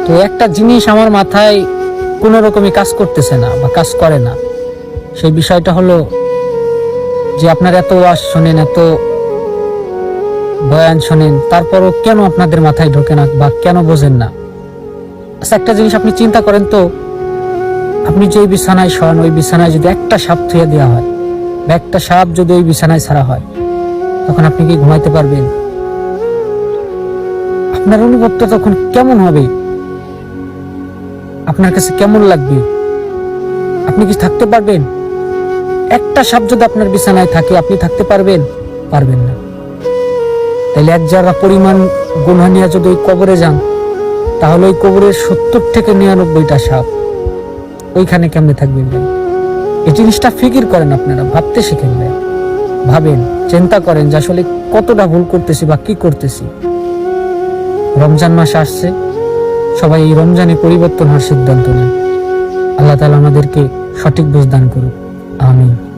তো একটা জিনিস আমার মাথায় কোনো রকমই কাজ করতেছে না বা কাজ করে না। সেই বিষয়টা হলো যে আপনার এত ওয়াজ শোনেন, এত বয়ান শোনেন, তারপরও কেন আপনাদের মাথায় ঢোকে না বা কেন বোঝেন না? আচ্ছা, একটা জিনিস আপনি চিন্তা করেন তো, আপনি যে বিছানায় শোন, ওই বিছানায় যদি একটা সাপ থুয়ে দেওয়া হয় বা একটা সাপ যদি ওই বিছানায় ছাড়া হয়, তখন আপনি কি ঘুমাইতে পারবেন? আপনার অনুভবটা তখন কেমন হবে? আপনার কাছে কেমন লাগবে? আপনি কি থাকতে পারবেন? একটা সাপ যদি আপনার বিছানায় থাকে, আপনি থাকতে পারবেন? পারবেন না। তাহলে এক যারা পরিমাণ গুনাহ নিয়ে যদি ওই কবরে যান, তাহলে ওই কবরের 70 থেকে 99টা সাপ ওইখানে কেমনে থাকবেন ভাই? এই জিনিসটা ফিকির করেন, আপনারা ভাবতে শিখেন ভাই। ভাবেন, চিন্তা করেন যে আসলে কতটা ভুল করতেছি বা কি করতেছি। রমজান মাস আসছে, সবাই এই রমজানে পরিবর্তন হওয়ার সিদ্ধান্ত নেন। আল্লাহ তাআলা আমাদেরকে সঠিক বুঝ দান করুন। আমিন।